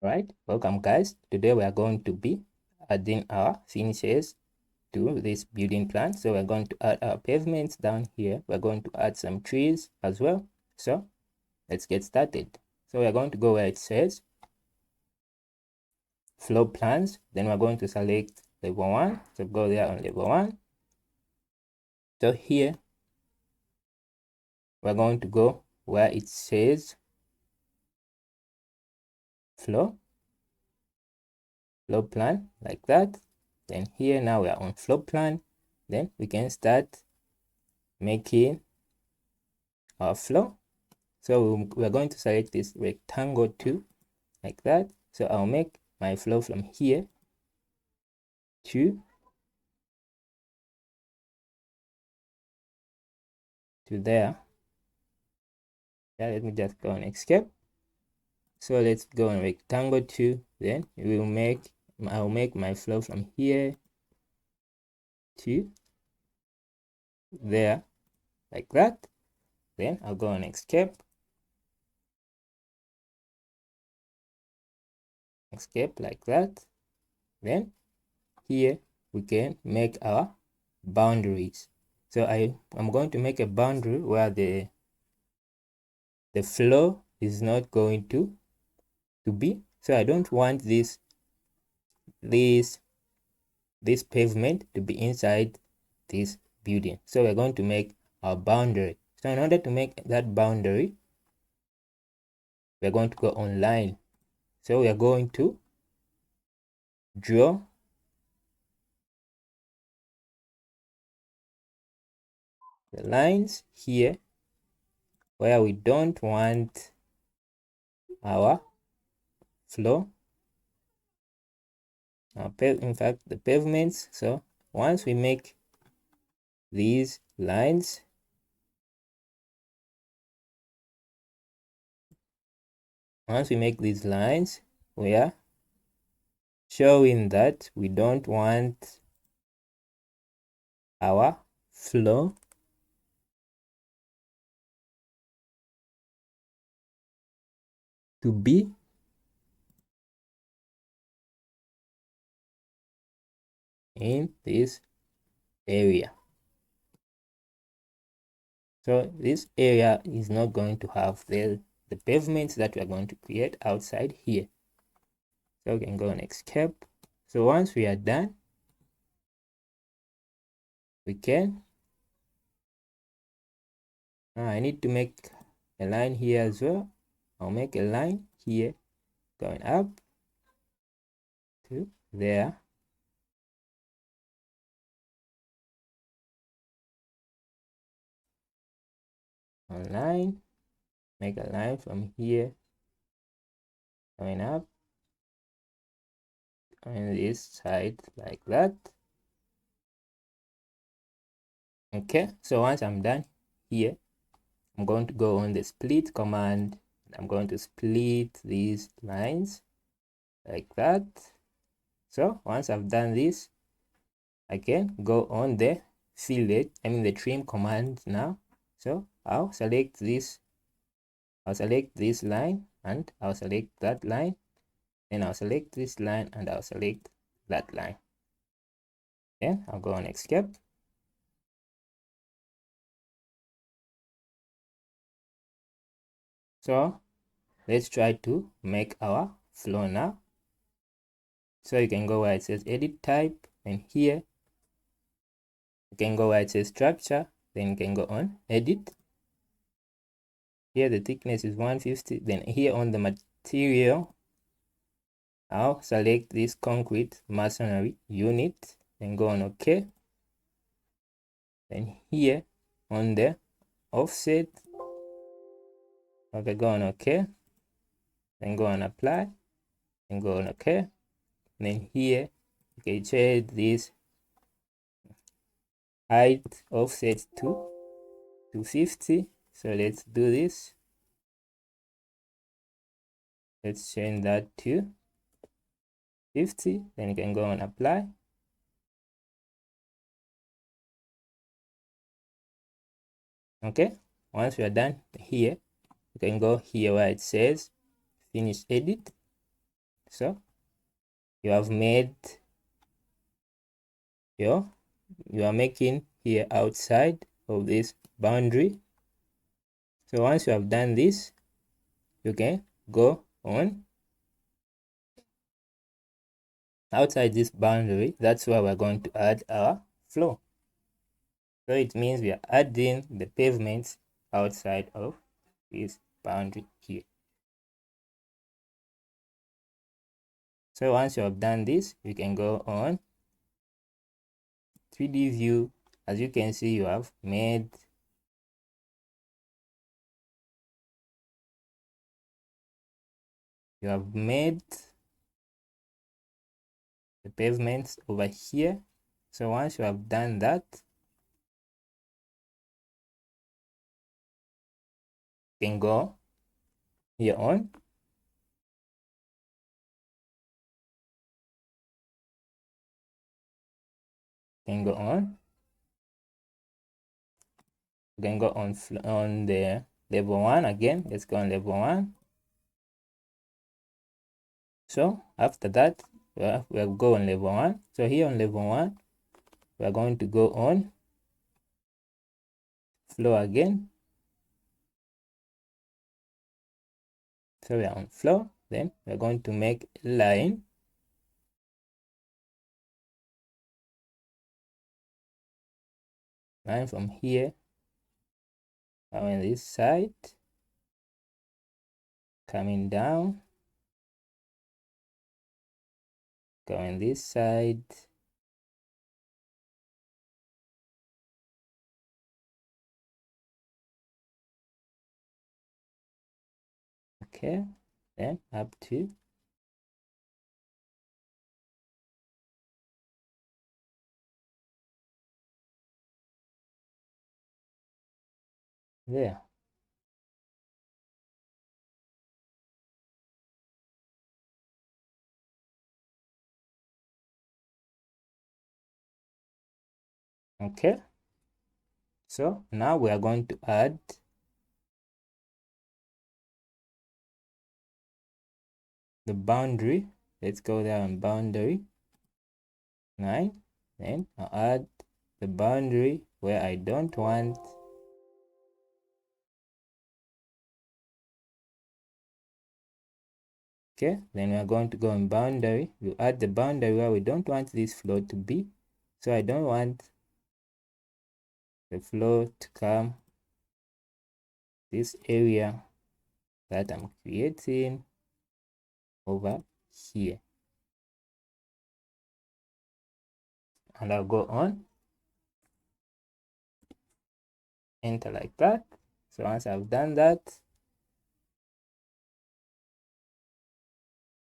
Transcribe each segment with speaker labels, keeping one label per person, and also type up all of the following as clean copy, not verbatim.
Speaker 1: Right, welcome guys. Today we are going to be adding our finishes to this building plan. So we're going to add our pavements down here. We're going to add some trees as well. So let's get started. So we're going to go where it says floor plans. Then we're going to select level 1. So go there on level 1. So here we're going to go where it says floor plan, like that. Then here now we are on floor plan. Then we can start making our floor. So we're going to select this rectangle 2, like that. So I'll make my floor from here to there. Yeah, let me just go on escape. So let's go on rectangle 2. Then I'll make my floor from here to there, like that. Then I'll go on escape. Like that. Then here we can make our boundaries. So I'm going to make a boundary where the floor is not going to be. So I don't want this pavement to be inside this building. So we're going to make our boundary. So in order to make that boundary, we're going to go online. So we are going to draw the lines here where we don't want our floor, in fact the pavements. So once we make these lines, we are showing that we don't want our floor to be in this area. So this area is not going to have the pavements that we are going to create outside here. So we can go and escape. So once we are done, we can I need to make a line here as well. I'll make a line here going up to there. A line, make a line from here going up on this side, like that. Okay, so once I'm done here, I'm going to go on the split command. I'm going to split these lines like that. So once I've done this, I can go on the fillet, the trim command now. So I'll select this line, and I'll select that line, then I'll select this line, and I'll select that line. Then I'll go on escape. So let's try to make our flow now. So you can go where it says edit type, and here you can go where it says structure, then you can go on edit. Here the thickness is 150. Then here on the material, I'll select this concrete masonry unit, then go on OK. Then here on the offset, okay, go on OK. Then go on apply, and go on OK. Then here you can change this height offset to 250. So let's do this. Let's change that to 50. Then you can go on apply. Okay, once we are done here, you can go here where it says finish edit. So you have made you are making here outside of this boundary. So once you have done this, you can go on outside this boundary. That's where we're going to add our floor. So it means we are adding the pavements outside of this boundary here. So once you have done this, you can go on 3D view. As you can see, you have made the pavements over here. So once you have done that, you can go here on can go on you can go on the level 1 again. Let's go on level 1. So after that, we'll go on level 1. So here on level 1, we're going to go on floor again. So we are on floor. Then we're going to make a line from here on this side, coming down, going this side, okay, then up to there. Okay, so now we are going to add the boundary. Let's go there on boundary 9. Then I'll add the boundary where I don't want okay. Then we are going to go on boundary. We add the boundary where we don't want this floor to be. So I don't want the floor to come this area that I'm creating over here. And I'll go on, enter like that. So once I've done that,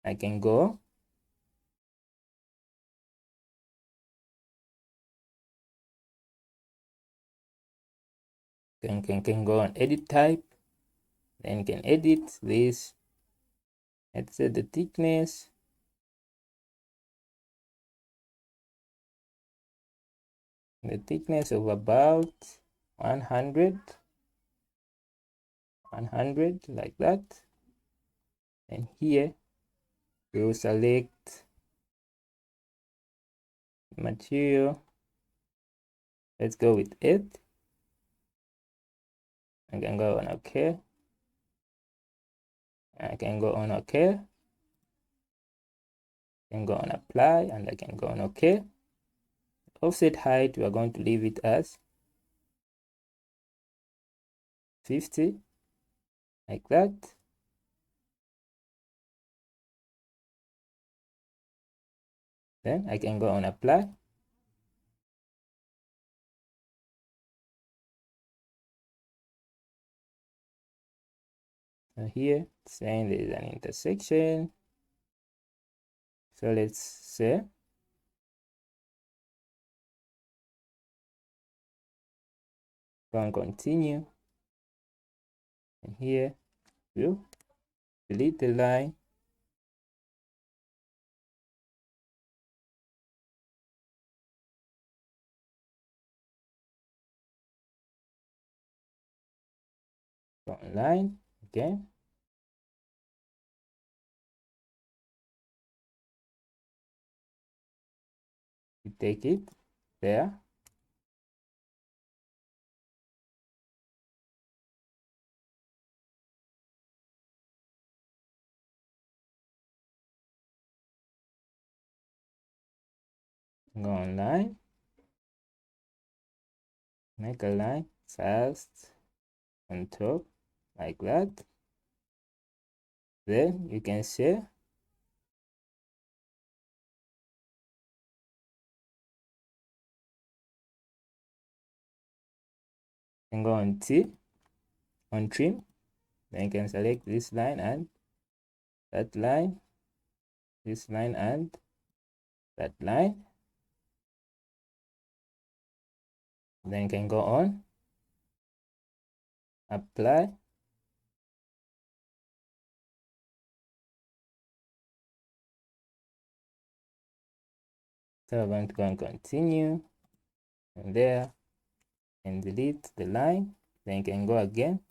Speaker 1: I can go can go on edit type, then can edit this. Let's say the thickness of about 100 like that. And here we will select material. Let's go with it. I can go on OK. I can go on OK. I can go on apply, and I can go on OK. Offset height, we are going to leave it as 50 like that. Then I can go on apply. So here it's saying there is an intersection. So let's say go and continue. And here we'll delete the line. Go online again. take it there. Go online, make a line first on top like that. Then you can say and go on trim. Then you can select this line and that line, this line and that line. Then you can go on apply. So I'm going to go and continue and there and delete the line. Then you can go again,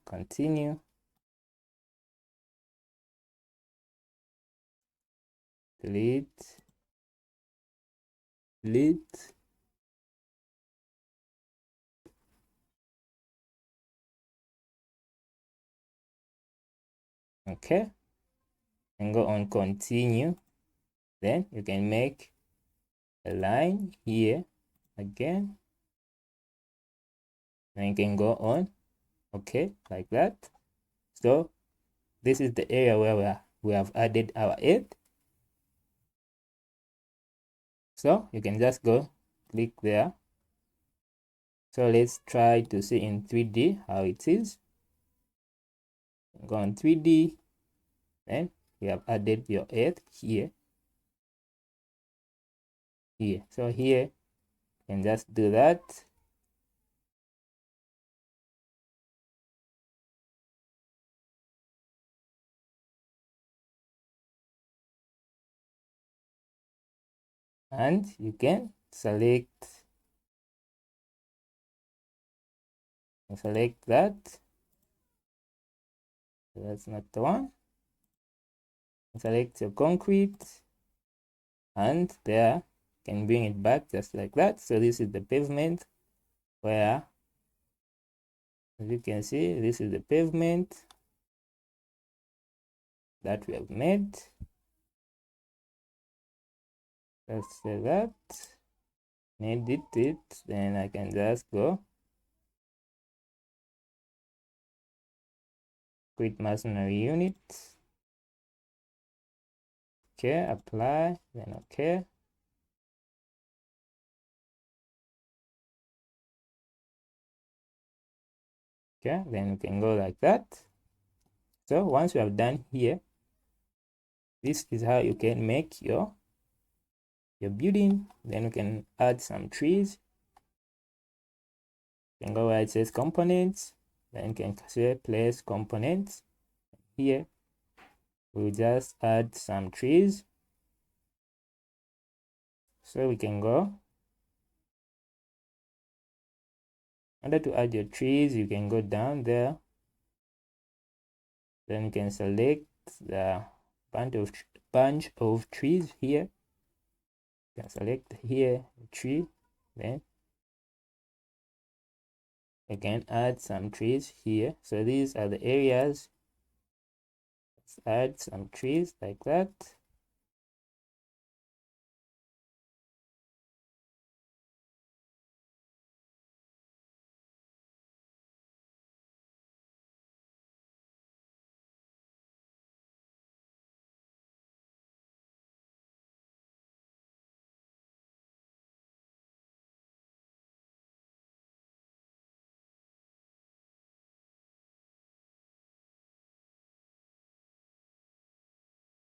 Speaker 1: continue, delete, delete. Okay, and go on continue. Then you can make a line here again. Then you can go on okay like that. So this is the area where we have added our earth. So you can just go click there. So let's try to see in 3D how it is. Go on 3D, then we have added your earth here. So here you can just do that. And you can select that. That's not the one. Select your concrete and there you can bring it back just like that. So this is the pavement where, as you can see, this is the pavement that we have made. Let's say that, edit it, then I can just go create masonry unit. Okay, apply, then okay. Okay, then we can go like that. So once you have done here, this is how you can make your building. Then you can add some trees. You can go where it says components, then you can say place components. Here we'll just add some trees. So we can go, in order to add your trees, you can go down there. Then you can select the bunch of trees here. You can select here a tree, then you can add some trees here. So these are the areas. Let's add some trees like that.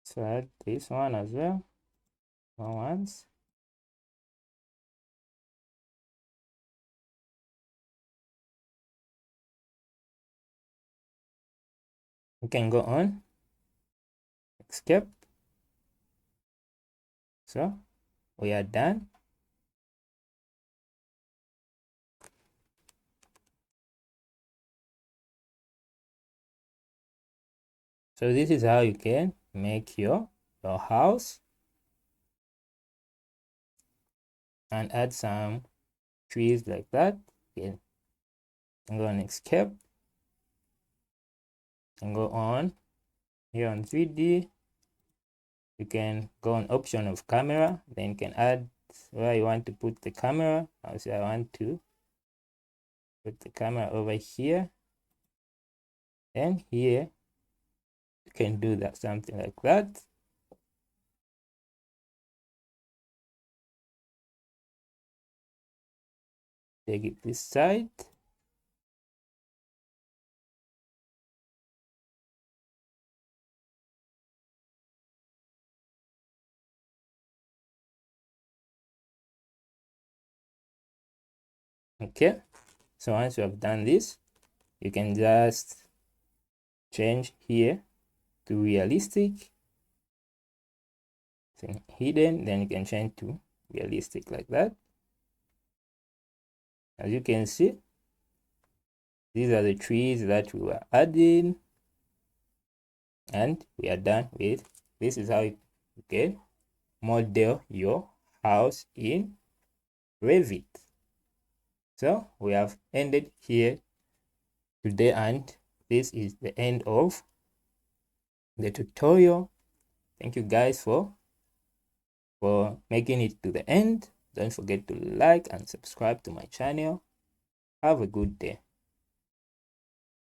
Speaker 1: So add this one as well. Once. You can go on escape. So we are done. So this is how you can make your house. and add some trees like that. Again, I'm going to escape and go on here on 3D. You can go on option of camera, then you can add where you want to put the camera. I'll say I want to put the camera over here, and here you can do that, something like that. Take it this side. Okay, so once you have done this, you can just change here to realistic, then hidden, then you can change to realistic like that. As you can see, these are the trees that we were adding, and we are done with this. Is how you can model your house in Revit. So we have ended here today, and this is the end of the tutorial. Thank you guys for making it to the end. Don't forget to like and subscribe to my channel. Have a good day.